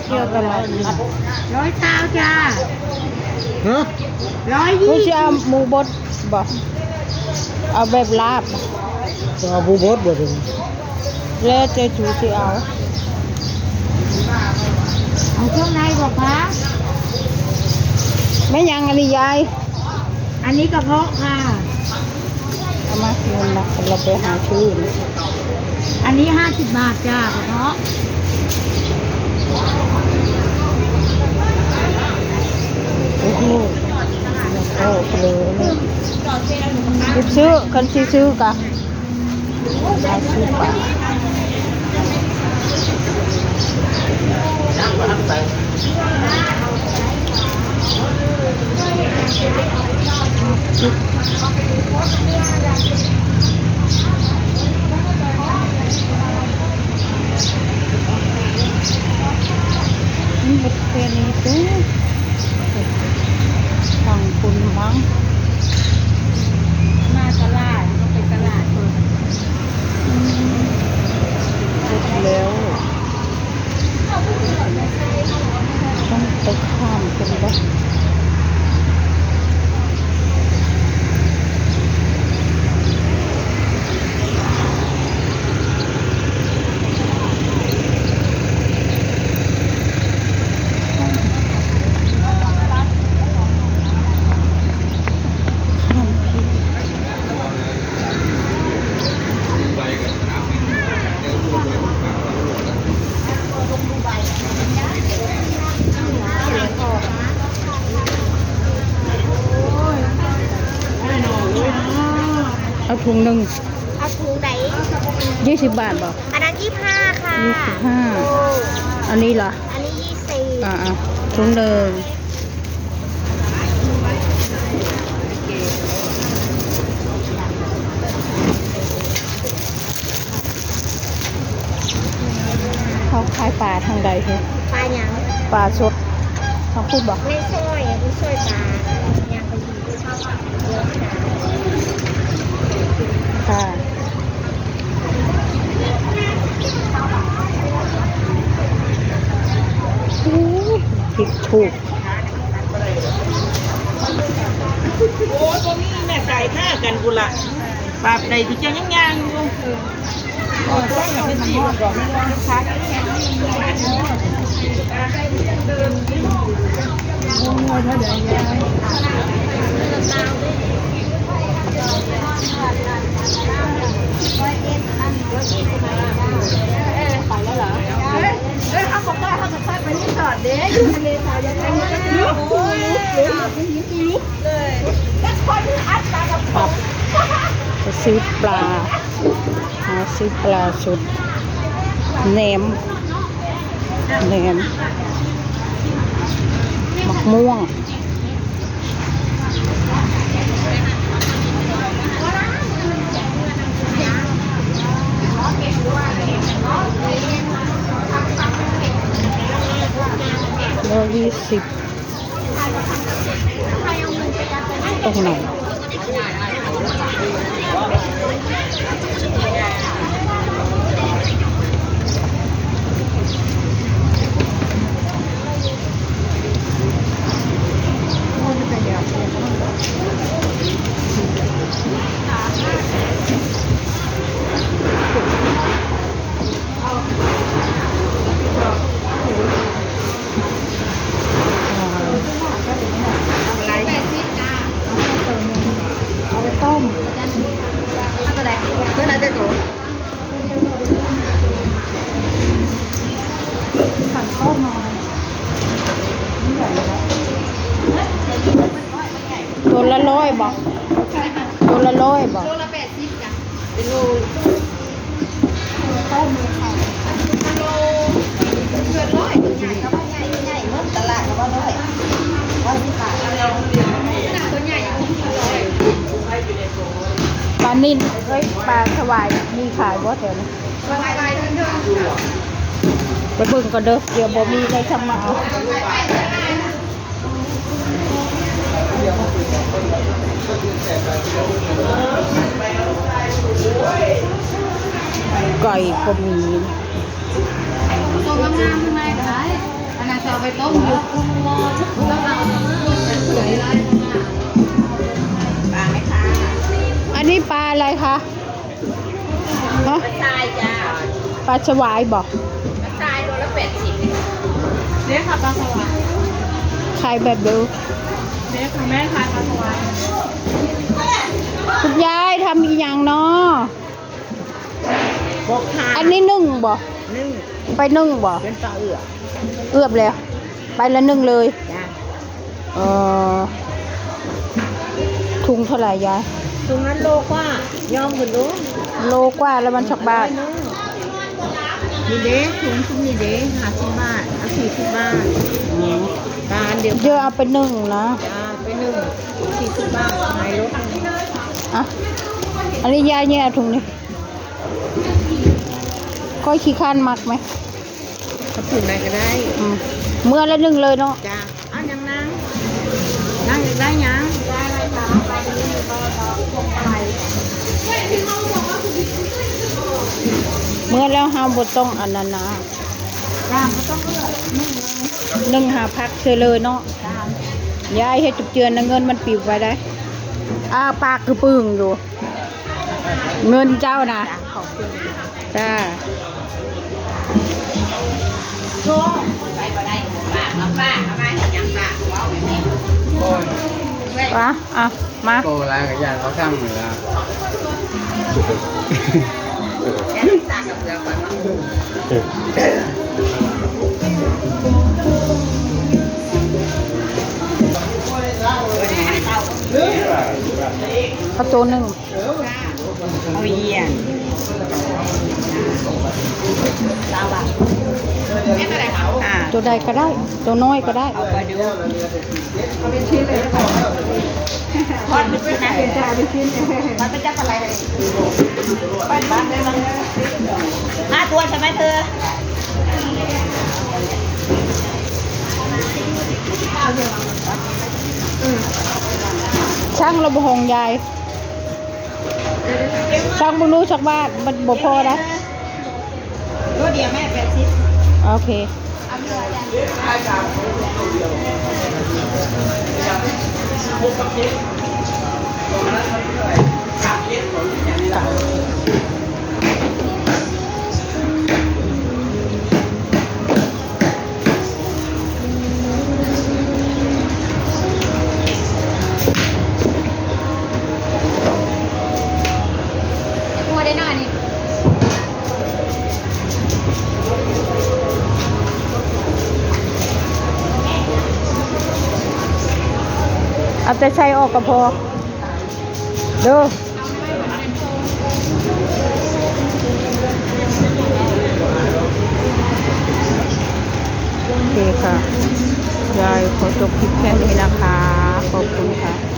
เที่ยวตลาดนัด 100จ้า ฮะ ผู้ 120 เชี่ยวหมูบดบอกเอาแบบลาบ จะเอาบูบดบ่ถึง แล้วเจะจูสิเอา เอาเครื่องในบอกคะ ไม่ยังอันนี้ยาย อันนี้กระเพาะค่ะ เอามาเงินนะเราไปหาชื่อนะ อันนี้50 บาทจ้ากระเพาะ โอ้โหโอ้โหเลยนี่สิซื้อกันสิซื้อกะเอาซื้อไปนี่บุฟเฟ่นี้ตู้ฟังคุณมั้ง มาตลาดก็ไปตลาดเปิด เสร็จแล้วต้องไปข้ามกันบ้างข้ามผิดเอาถุงหนึ่ง เอาถุงไหน 20 บาทบอก อันนั้น25ค่ะ 25อันนี้ล่ะ อันนี้20ถุงหนึ่งเขาขายปลาทางใดเถอะ ปลาหยัง ปลาสดเขาพูดบอก ไม่ซอยอันนี้ซอยปลายังไปอยู่เยอะค่ะ ค่ะผิดถูก โอ้ตัวนี้แม่ไก่ฆ่ากันกูละปราบใดที่จะยังยังอยู่โอ้ตัวกับเป็นสีก่อนนะคะครับจะซื้อปลาหาซื้อปลาสดแหนมมะม่วง120ตรงไหนเอาไปต้ม เมื่อไหร่จะถูก สั่งต้มมาตัวละ100บอกตัวละ100บอก โลละ80จ้ะเป็นโลต้มเลยค่ะโลเกิน100ใหญ่ก็ว่าใหญ่ใหญ่เมื่อตลาดก็ว่า100ว่าที่ขายขนาดตัวใหญ่ยัง100 ปลานิ่นเอ้ยปลาสวายมีขายบ่แถวนี้ ปลาลายเทิง ไปเบิ่งก่อนเด้อเดี๋ยวบ่มีได้ทำมาเอาไก่ก็มี ตัวงามๆข้างในก็ได้อัน ต้มอยู่แล้วเอาเผื่ออะไรปลาไหมคะ อันนี้ปลาอะไรคะฮะ ทรายจ้า ปลาฉวายบอก ทรายโลละ80เนี่ยค่ะปลาสวาย ขายแบบเดิม เนี่ยค่ะแม่ทานปลาสวาย คุณยายทำอีกอย่างเนาะ บอกทาน อันนี้นึ่งบ่ นึ่ง ไปนึ่งบ่ เป็นปลาเอือ เอือบแล้ว ไปละนึ่งเลย จ้า เออถุงเท่าไหร่ยาย ตรงนั้นโลกว่ายอมกันรู้ โลกว่าแล้วมันสักบาท นี่เด้ถุงถุงนี่เด้50 บาทเอา40 บาทปลาอันเดียว เยอะเอาไปนึ่งนะ จ้าไปนึ่ง40 บาทขายรถ อ่ะอันนี้ยายเนี่ยเอาถุงนี้ค่อยขี้ข้านมักไหม กระปุกไหนก็ได้ อืมเมื่อละนึ่งเลยเนาะ จ้าเอายังนั่งอยากได้ยัง ได้อะไรจ้าปลาดีก็พวงไป เมื่อแล้วห้ามบดต้องอันนั้นนะ จ้าไม่ต้องเลือก นึ่งหาพักเชื่อเลยเนาะ จ้าย ายให้จุกเจือนนะเงินมันปิวไปได้ปากคือปึ้งอยู่ เงินเจ้านะ ขอบคุณ จ้า โชว์ไปก็ได้ป้าเอาป้าเอามาเห็นยังป้าว้าวแบบนี้ โอ้ย วะอ่ะมา โกอะไรกับยานเขาช่างอยู่แล้ว แค่ตากับเสือก่อนเนาะ เอาตัวหนึ่ง เอาเยี่ยน สาวะแม่อะไรคะ ตัวใดก็ได้ ตัวน้อยก็ได้ เอาไปดูเอาเป็นชิ้นเลยนะคะทอดเป็นชิ้นนะเป็นจานเป็นชิ้นมันเป็นจับอะไรเลยไปบ้านได้บ้าง5 ตัวใช่ไหมเธอ ช่างระบหงยาย ช่างบุรู้ชักบ้านมันบ่พอนะ ตัวเดียวแม่80 โอเค ตัวได้หน้านี่ เอาแต่ใช้ออกก็พอเด้อโอเคค่ะ ยายขอจบคลิปแค่นี้นะคะ ขอบคุณค่ะ